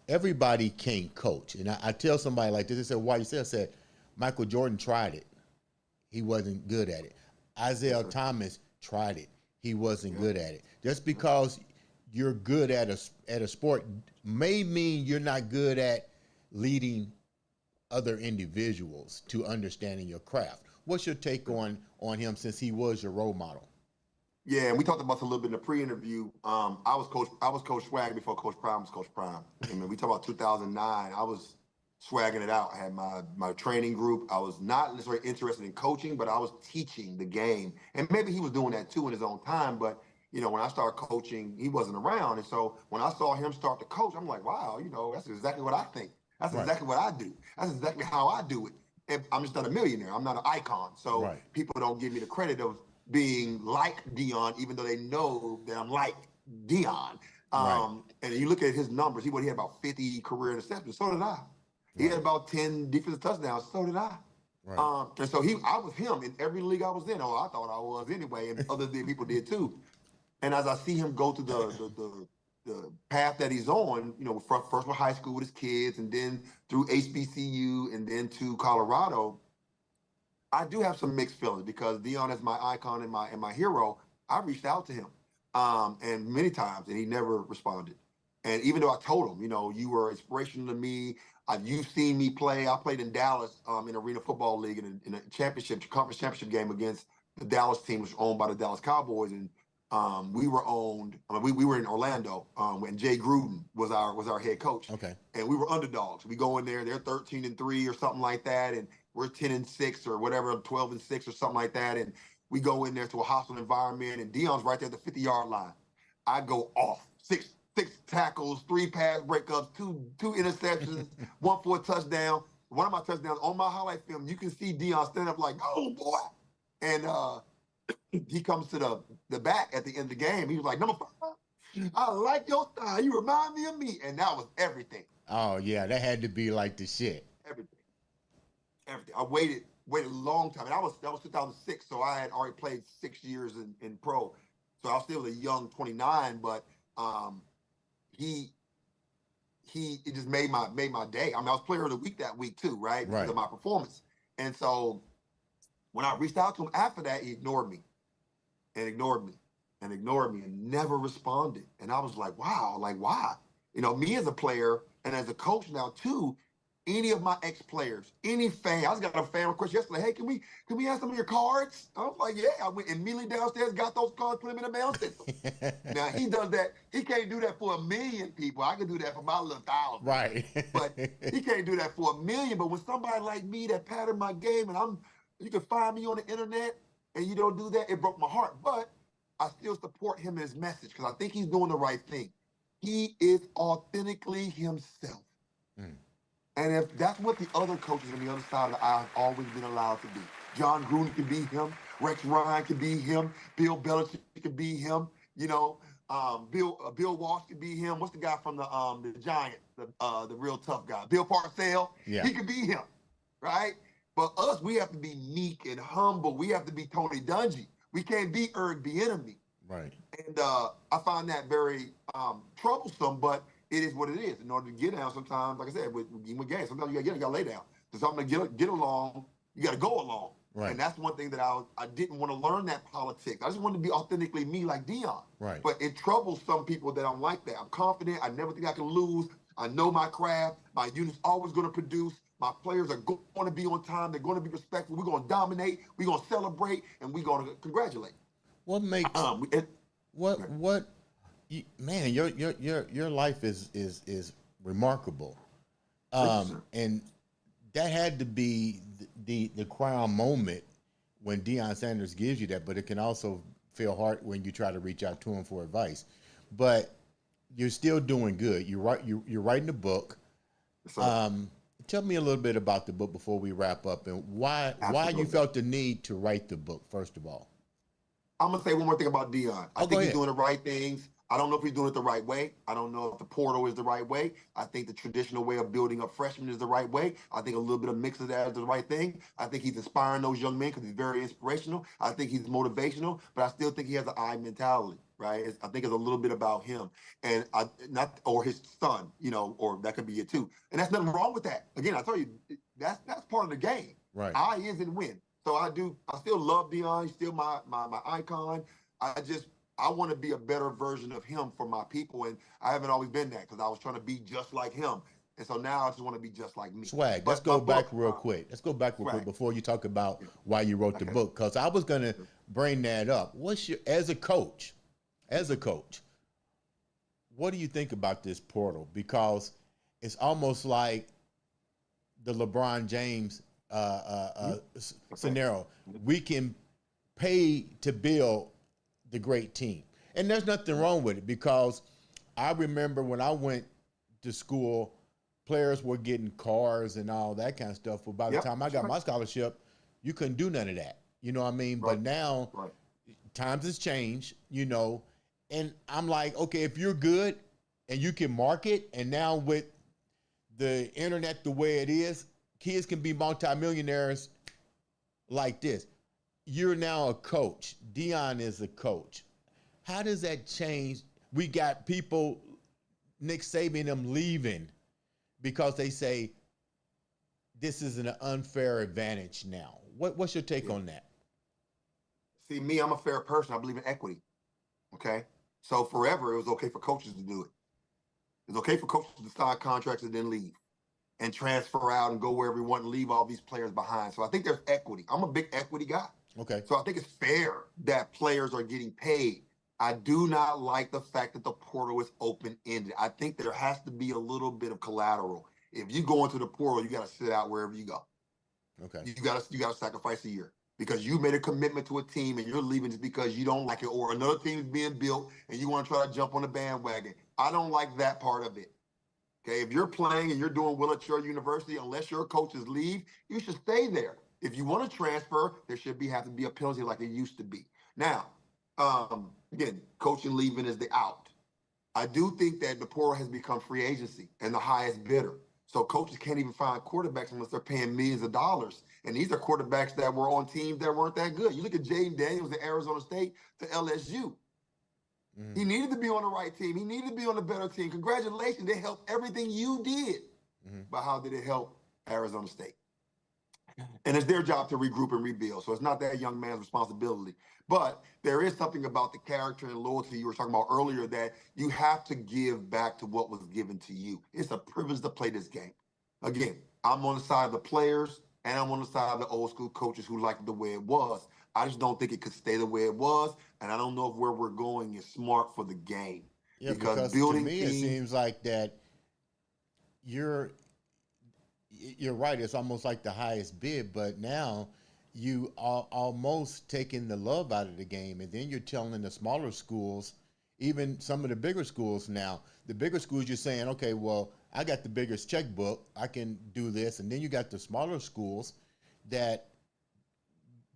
everybody can't coach, and I tell somebody like this, they said, "Why you say?" I said, "Michael Jordan tried it, he wasn't good at it. Yes, Isaiah sir. Thomas tried it, he wasn't Yeah. good at it. Just Yeah. because you're good at a sport may mean you're not good at leading other individuals to understanding your craft." What's your take on him since he was your role model? Yeah, and we talked about this a little bit in the pre-interview. I was Coach Swag before Coach Prime was Coach Prime. I mean, we talk about 2009. I was swagging it out. I had my training group. I was not necessarily interested in coaching, but I was teaching the game. And maybe he was doing that too in his own time. But when I started coaching, he wasn't around. And so when I saw him start to coach, I'm like, wow, that's exactly what I think. That's Right, exactly what I do. That's exactly how I do it. And I'm just not a millionaire. I'm not an icon. So right, people don't give me the credit of being like Deion, even though they know that I'm like Deion. right, And you look at his numbers, he had about 50 career interceptions. So did I. He had right, about 10 defensive touchdowns. So did I. right, And so I was him in every league I was in. Oh, I thought I was anyway, and other people did too. And as I see him go through the path that he's on, first with high school with his kids, and then through HBCU, and then to Colorado, I do have some mixed feelings because Dion is my icon and my hero. I reached out to him, and many times, and he never responded. And even though I told him, you were inspirational to me. You've seen me play. I played in Dallas in Arena Football League in a conference championship game against the Dallas team, which was owned by the Dallas Cowboys, and we were owned. I mean, we were in Orlando when Jay Gruden was our head coach, okay, and we were underdogs. We go in there, they're 13-3 or something like that, and we're 10-6 or whatever, 12-6 or something like that. And we go in there to a hostile environment, and Dion's right there at the 50-yard line. I go off. Six tackles, 3 pass breakups, two interceptions, one for a touchdown. One of my touchdowns on my highlight film, you can see Dion stand up like, "Oh boy." And he comes to the back at the end of the game. He was like, "Number 5, I like your style. You remind me of me." And that was everything. oh yeah, that had to be like the shit. Everything. Everything. I waited a long time. And that was 2006, so I had already played 6 years in pro. So I was still a young 29, but he it just made my day. I mean, I was player of the week that week too, right? Because Right, of my performance. And so When I reached out to him after that, he ignored me and ignored me and ignored me and never responded. And I was like, wow, like why? You know, me as a player and as a coach now too, any of my ex-players, any fan, I just got a fan request yesterday. Hey, can we have some of your cards? I was like, yeah. I went immediately downstairs, got those cards, put them in the mail, sent them. Now he does that. He can't do that for 1 million people. I can do that for my little 1,000. Right. But he can't do that for 1 million. But when somebody like me that patterned my game and you can find me on the internet and you don't do that, it broke my heart. But I still support him and his message because I think he's doing the right thing. He is authentically himself. Mm. And if that's what the other coaches on the other side of the aisle have always been allowed to be. John Gruden can be him. Rex Ryan can be him. Bill Belichick can be him. You know, Bill Walsh can be him. What's the guy from the Giants, the real tough guy? Bill Parcells. Yeah. He could be him, right? But us, we have to be meek and humble. We have to be Tony Dungy. We can't be Eric Bieniemy. Right. And I find that very troublesome, but it is what it is. In order to get down, sometimes, like I said, with games, sometimes you gotta lay down. To something to get along, you gotta go along. Right. And that's one thing that I didn't want to learn that politics. I just wanted to be authentically me like Deion. Right. But it troubles some people that I'm like that. I'm confident. I never think I can lose. I know my craft. My unit's always going to produce. My players are going to be on time. They're going to be respectful. We're going to dominate. We're going to celebrate, and we're going to congratulate. What makes man, your life is remarkable, and that had to be the crown moment when Deion Sanders gives you that. But it can also feel hard when you try to reach out to him for advice. But you're still doing good. You're writing a book. Tell me a little bit about the book before we wrap up, and why you felt the need to write the book. First of all, I'm gonna say one more thing about Deion. I think he's doing the right things. I don't know if he's doing it the right way. I don't know if the portal is the right way. I think the traditional way of building up freshmen is the right way. I think a little bit of mix of that is the right thing. I think he's inspiring those young men because he's very inspirational. I think he's motivational, but I still think he has an I mentality, right? I think it's a little bit about him and or his son, you know, or that could be it too. And that's nothing wrong with that. Again, I tell you, that's part of the game. Right. I is and win. So I still love Deion. He's still my icon. I want to be a better version of him for my people, and I haven't always been that because I was trying to be just like him, and so now I just want to be just like me. Swag, let's go back real quick. Let's go back real quick before you talk about why you wrote the book, because I was gonna bring that up. As a coach, what do you think about this portal? Because it's almost like the LeBron James scenario. We can pay to build the great team. And there's nothing wrong with it, because I remember when I went to school, players were getting cars and all that kind of stuff. But by the time I got my scholarship, you couldn't do none of that. You know what I mean? Right. But now times has changed, you know, and I'm like, okay, if you're good and you can market, and now with the internet the way it is, kids can be multimillionaires like this. You're now a coach. Deion is a coach. How does that change? We got people, Nick Saban, them leaving because they say this is an unfair advantage now. What's your take on that? See, me, I'm a fair person. I believe in equity. Okay? So forever, it was okay for coaches to do it. It's okay for coaches to sign contracts and then leave and transfer out and go wherever you want and leave all these players behind. So I think there's equity. I'm a big equity guy. Okay. So I think it's fair that players are getting paid. I do not like the fact that the portal is open-ended. I think there has to be a little bit of collateral. If you go into the portal, you got to sit out wherever you go. Okay. You got to sacrifice a year because you made a commitment to a team and you're leaving just because you don't like it, or another team is being built and you want to try to jump on the bandwagon. I don't like that part of it. Okay, if you're playing and you're doing well at your university, unless your coaches leave, you should stay there. If you want to transfer, there should have to be a penalty like it used to be. Now, again, coaching leaving is the out. I do think that the portal has become free agency and the highest bidder. So coaches can't even find quarterbacks unless they're paying millions of dollars. And these are quarterbacks that were on teams that weren't that good. You look at Jaden Daniels at Arizona State to LSU. Mm-hmm. He needed to be on the right team. He needed to be on the better team. Congratulations. They helped everything you did. Mm-hmm. But how did it help Arizona State? And it's their job to regroup and rebuild. So it's not that young man's responsibility. But there is something about the character and loyalty you were talking about earlier that you have to give back to what was given to you. It's a privilege to play this game. Again, I'm on the side of the players and I'm on the side of the old school coaches who liked it the way it was. I just don't think it could stay the way it was. And I don't know if where we're going is smart for the game. Yeah, Because because to building me it teams, seems like that you're you're right. It's almost like the highest bid, but now you are almost taking the love out of the game, and then you're telling the smaller schools, even some of the bigger schools now, the bigger schools, you're saying, okay, well, I got the biggest checkbook, I can do this, and then you got the smaller schools that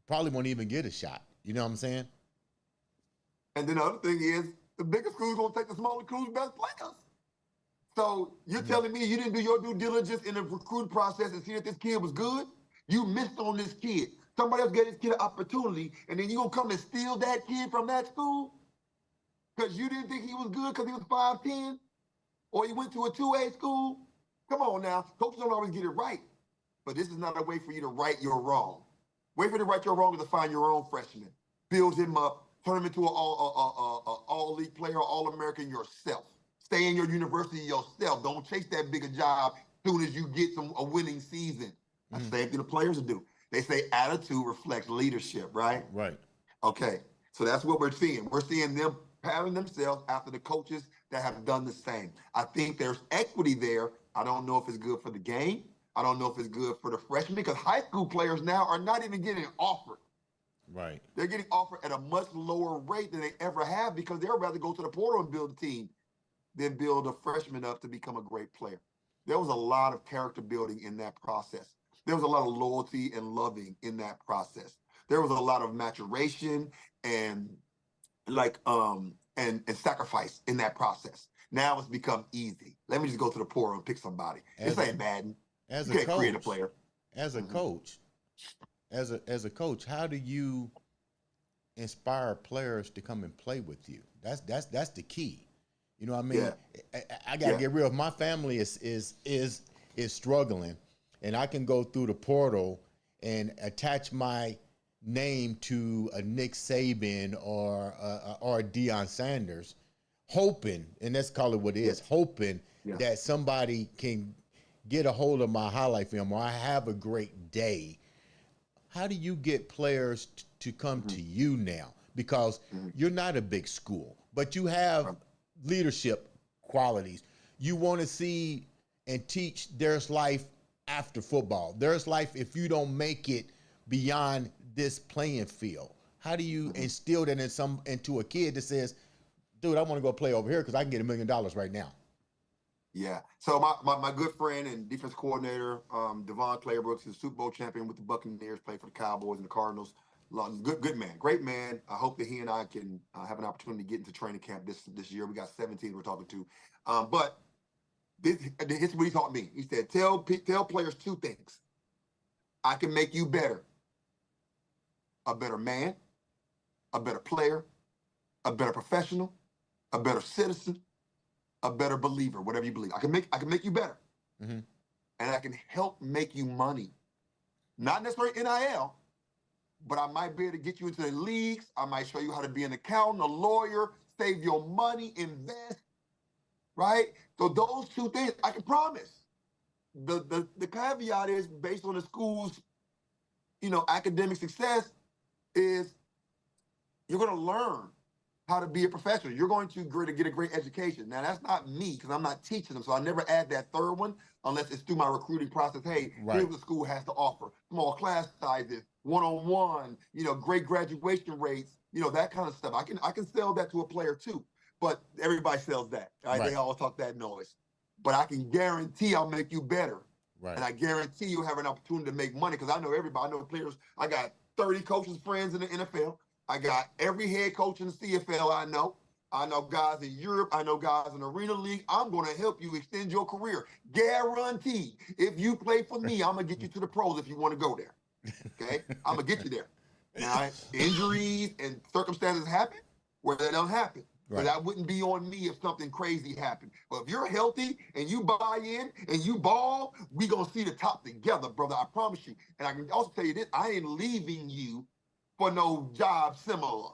probably won't even get a shot. You know what I'm saying? and then the other thing is the bigger schools gonna take the smaller schools' best players. So you're telling me you didn't do your due diligence in the recruiting process and see that this kid was good? You missed on this kid. Somebody else gave this kid an opportunity, and then you gonna come and steal that kid from that school because you didn't think he was good because he was 5'10", or he went to a 2A school? Come on now, coaches don't always get it right, but this is not a way for you to right your wrong. Way for you to right your wrong is to find your own freshman, build him up, turn him into an all-league player, all-American yourself. Stay in your university yourself. Don't chase that bigger job as soon as you get a winning season. That's the same thing the players will do. They say attitude reflects leadership, right? Right. Okay, so that's what we're seeing. We're seeing them pattern themselves after the coaches that have done the same. I think there's equity there. I don't know if it's good for the game. I don't know if it's good for the freshmen because high school players now are not even getting offered. Right. They're getting offered at a much lower rate than they ever have because they'd rather go to the portal and build a team than build a freshman up to become a great player. There was a lot of character building in that process. There was a lot of loyalty and loving in that process. There was a lot of maturation and and sacrifice in that process. Now it's become easy. Let me just go to the portal and pick somebody. This ain't Madden. As You a can't create a coach, player. as a coach, as a coach, how do you inspire players to come and play with you? That's the key. You know what I mean? Yeah. I gotta Yeah. get real. My family is struggling, and I can go through the portal and attach my name to a Nick Saban or a Deion Sanders, hoping, and let's call it what it is, hoping Yeah. that somebody can get a hold of my highlight film or I have a great day. How do you get players to come to you now? Because you're not a big school, but you have leadership qualities. You want to see and teach there's life after football. There's life if you don't make it beyond this playing field. How do you instill that into a kid that says, dude, I want to go play over here because I can get $1 million right now? Yeah. So my good friend and defense coordinator, Devon Claybrooks, is a Super Bowl champion with the Buccaneers, played for the Cowboys and the Cardinals. Good man, great man. I hope that he and I can have an opportunity to get into training camp this year. We got 17 we're talking to. But here's what he taught me. He said, tell players two things. I can make you better. A better man, a better player, a better professional, a better citizen, a better believer, whatever you believe. I can make you better. Mm-hmm. And I can help make you money. Not necessarily NIL, but I might be able to get you into the leagues. I might show you how to be an accountant, a lawyer, save your money, invest, right? So those two things, I can promise. The caveat is based on the school's, academic success is you're going to learn how to be a professional. You're going to get a great education. Now, that's not me because I'm not teaching them. So I never add that third one unless it's through my recruiting process. Hey, here's what the school has to offer. Small class sizes, one-on-one, great graduation rates, that kind of stuff. I can sell that to a player too. But everybody sells that. Right? They all talk that noise. But I can guarantee I'll make you better. Right. And I guarantee you'll have an opportunity to make money because I know everybody. I know players. I got 30 coaches, friends in the NFL. I got every head coach in the CFL I know. I know guys in Europe. I know guys in the Arena League. I'm going to help you extend your career. Guaranteed. If you play for me, I'm going to get you to the pros if you want to go there. Okay? I'm going to get you there. Now, injuries and circumstances happen where they don't happen. But that wouldn't be on me if something crazy happened. But if you're healthy and you buy in and you ball, we gonna see the top together, brother. I promise you. And I can also tell you this: I ain't leaving you for no job similar.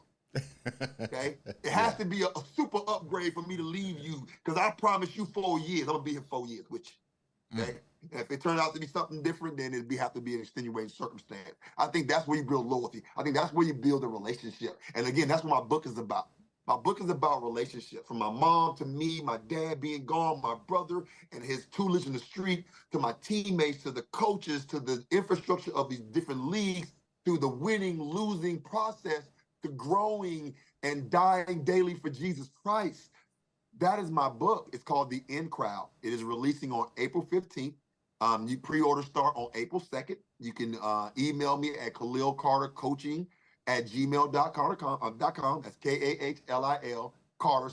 Okay, it has to be a super upgrade for me to leave you, because I promise you 4 years. I'm gonna be here 4 years with you. Okay. And if it turns out to be something different, then it'd have to be an extenuating circumstance. I think that's where you build loyalty. I think that's where you build a relationship. And again, that's what my book is about. My book is about relationships, from my mom to me, my dad being gone, my brother and his tutelage in the street, to my teammates, to the coaches, to the infrastructure of these different leagues, to the winning, losing process, to growing and dying daily for Jesus Christ. That is my book. It's called The In Crowd. It is releasing on April 15th. You pre-order start on April 2nd. You can email me at Kahlil Carter Coaching at gmail.com. That's Kahlil Carter,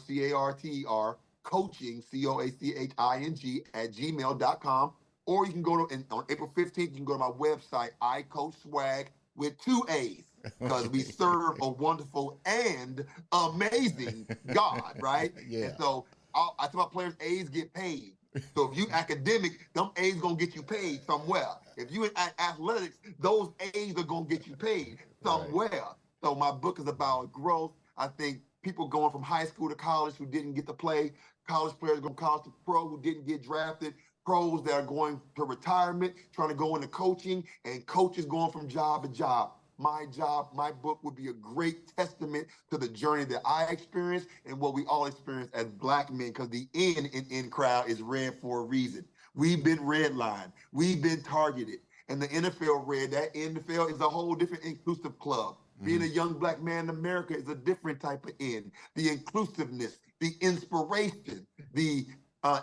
Carter, coaching, COACHING at gmail.com. Or you can go to, on April 15th, you can go to my website, I Coach Swaag, with 2 A's, because we serve a wonderful and amazing God, right? Yeah. And so I tell my players, A's get paid. So if you academic, them A's gonna get you paid somewhere. If you in athletics, those A's are gonna get you paid somewhere. Right. So my book is about growth. I think people going from high school to college who didn't get to play, college players going from college to pro who didn't get drafted, pros that are going to retirement, trying to go into coaching, and coaches going from job to job. My job, my book would be a great testament to the journey that I experienced and what we all experience as Black men, because the N in crowd is red for a reason. We've been redlined. We've been targeted. And the NFL red, that NFL is a whole different inclusive club. Being a young Black man in America is a different type of N. The inclusiveness, the inspiration, the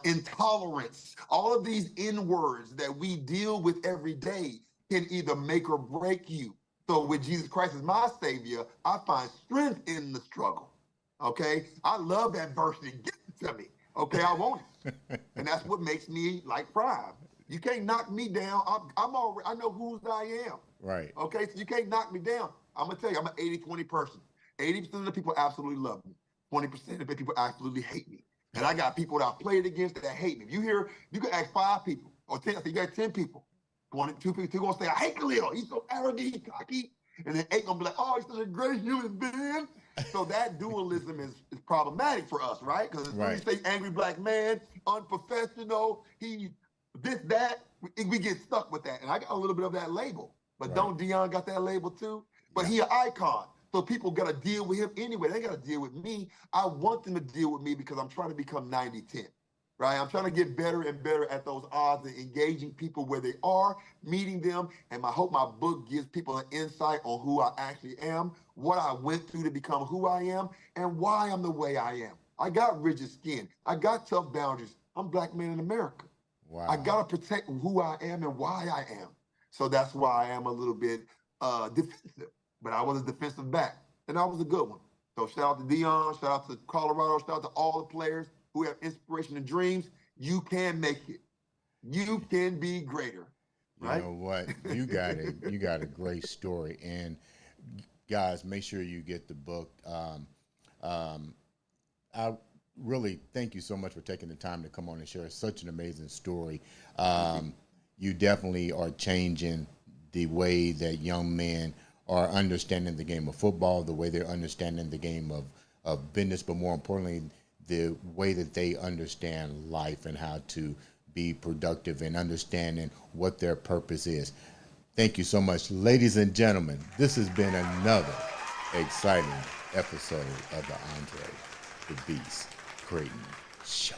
intolerance, all of these N words that we deal with every day can either make or break you. So with Jesus Christ as my savior, I find strength in the struggle. Okay, I love adversity. Give it to me. Okay, I want it, and that's what makes me like Prime. You can't knock me down. I'm already. I know whose I am. Right. Okay, so you can't knock me down. I'm gonna tell you, I'm an 80-20 person. 80% of the people absolutely love me. 20% of the people absolutely hate me. And I got people that I played against that hate me. If you hear, you can ask 5 people or 10. I think you got 10 people. 2 people, 2 gonna say, I hate Kahlil. He's so arrogant, he's cocky. And then 8 gonna be like, oh, he's such a great human being. So that dualism is problematic for us, right? Because when you say angry Black man, unprofessional, he this, that, we get stuck with that. And I got a little bit of that label. But don't Deion got that label too? But he an icon. So people got to deal with him anyway. They got to deal with me. I want them to deal with me because I'm trying to become 90-10, right? I'm trying to get better and better at those odds and engaging people where they are, meeting them. And I hope my book gives people an insight on who I actually am, what I went through to become who I am, and why I'm the way I am. I got rigid skin. I got tough boundaries. I'm Black man in America. Wow. I got to protect who I am and why I am. So that's why I am a little bit defensive. But I was a defensive back, and I was a good one. So shout out to Deion, shout out to Colorado, shout out to all the players who have inspiration and dreams. You can make it. You can be greater. Right? You know what? You got a great story. And guys, make sure you get the book. I really thank you so much for taking the time to come on and share such an amazing story. You definitely are changing the way that young men are understanding the game of football, the way they're understanding the game of business, but more importantly, the way that they understand life and how to be productive and understanding what their purpose is. Thank you so much. Ladies and gentlemen, this has been another exciting episode of the Andre The Beast Crayton Show.